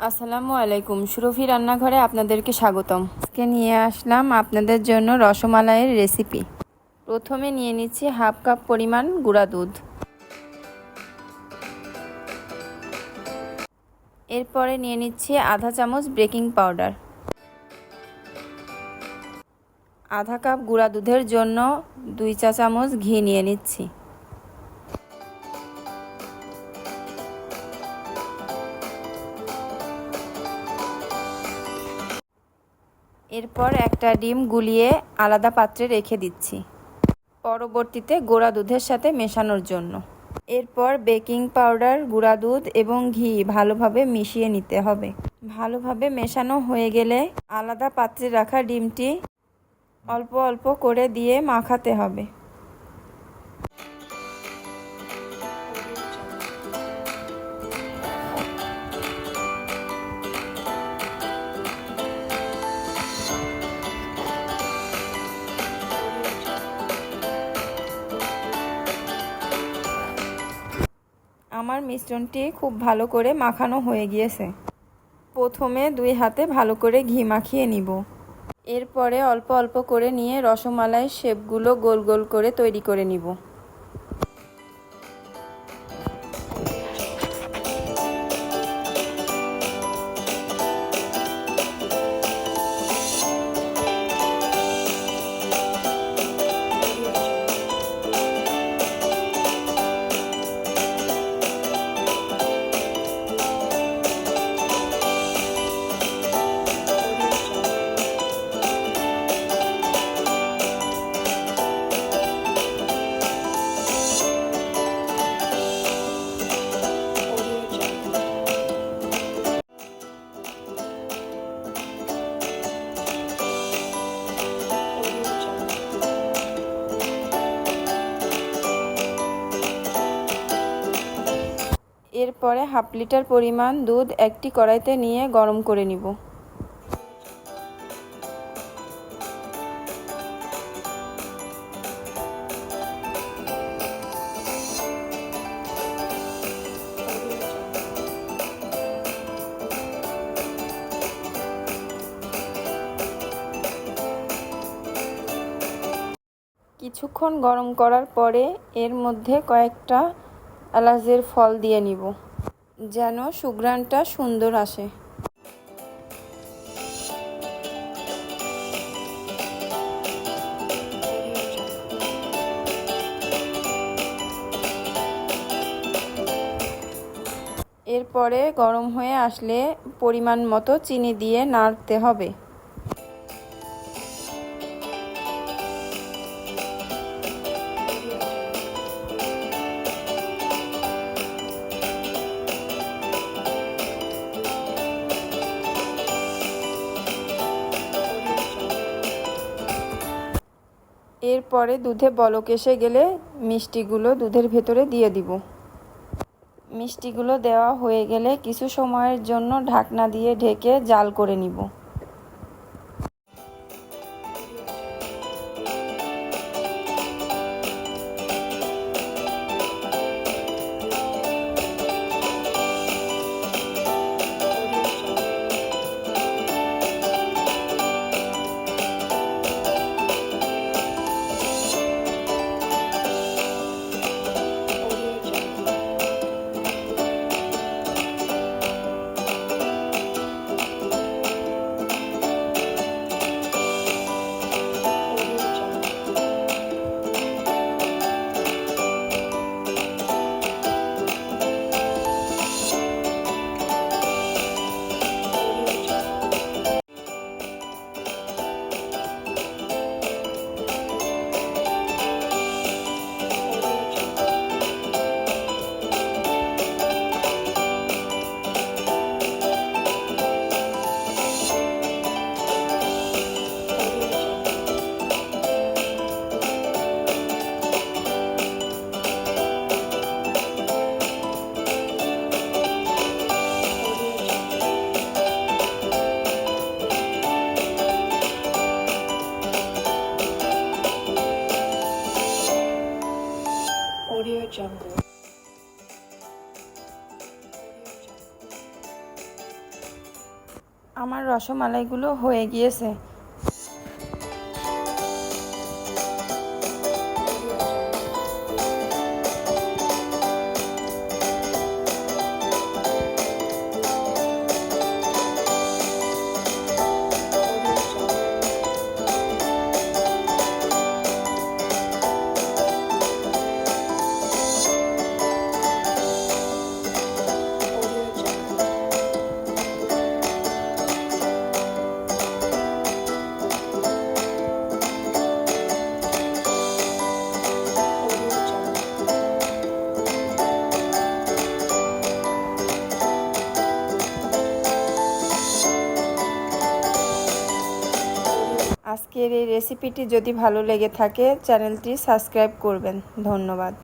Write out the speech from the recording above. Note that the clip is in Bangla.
আসসালামু আলাইকুম। সুরভি রান্নাঘরে আপনাদেরকে স্বাগতম। আজকে নিয়ে আসলাম আপনাদের জন্য রসমালাইয়ের রেসিপি। প্রথমে নিয়ে নিচ্ছি হাফ কাপ পরিমাণ গুঁড়া দুধ। এরপরে নিয়ে নিচ্ছি আধা চামচ বেকিং পাউডার। আধা কাপ গুঁড়া দুধের জন্য 2 চা চামচ ঘি নিয়ে নিচ্ছি। এরপর একটা ডিম গুলিয়ে আলাদা পাত্রে রেখে দিচ্ছি, পরবর্তীতে গুঁড়া দুধের সাথে মেশানোর জন্য। এরপর বেকিং পাউডার, গুঁড়া দুধ এবং ঘি ভালোভাবে মিশিয়ে নিতে হবে। ভালোভাবে মেশানো হয়ে গেলে আলাদা পাত্রে রাখা ডিমটি অল্প অল্প করে দিয়ে মাখাতে হবে। আমার মিশ্রণটি খুব ভালো করে মাখানো হয়ে গিয়েছে। প্রথমে 2 হাতে ভালো করে ঘি মাখিয়ে নিব। এরপরে অল্প অল্প করে নিয়ে রসমালাইয়ের শেপগুলো গোল গোল করে তৈরি করে নিব। এরপরে হাফ লিটার পরিমাণ দুধ একটি কড়াইতে নিয়ে গরম করে নিব। কিছুক্ষণ গরম করার পরে এর মধ্যে কয়েকটা এলাচের ফল দিয়ে নিব, যেন সুঘ্রাণটা সুন্দর আসে। এরপরে গরম হয়ে আসলে পরিমাণ মতো চিনি দিয়ে নাড়তে হবে। এরপরে দুধে বলক এসে গেলে মিষ্টিগুলো দুধের ভেতরে দিয়ে দিব। মিষ্টিগুলো দেওয়া হয়ে গেলে কিছু সময়ের জন্য ঢাকনা দিয়ে ঢেকে জাল করে নিব। Audio Jungle. আমার রসমালাইগুলো হয়ে গিয়েছে। আজকের এই রেসিপিটি যদি ভালো লেগে থাকে চ্যানেলটি সাবস্ক্রাইব করবেন। ধন্যবাদ।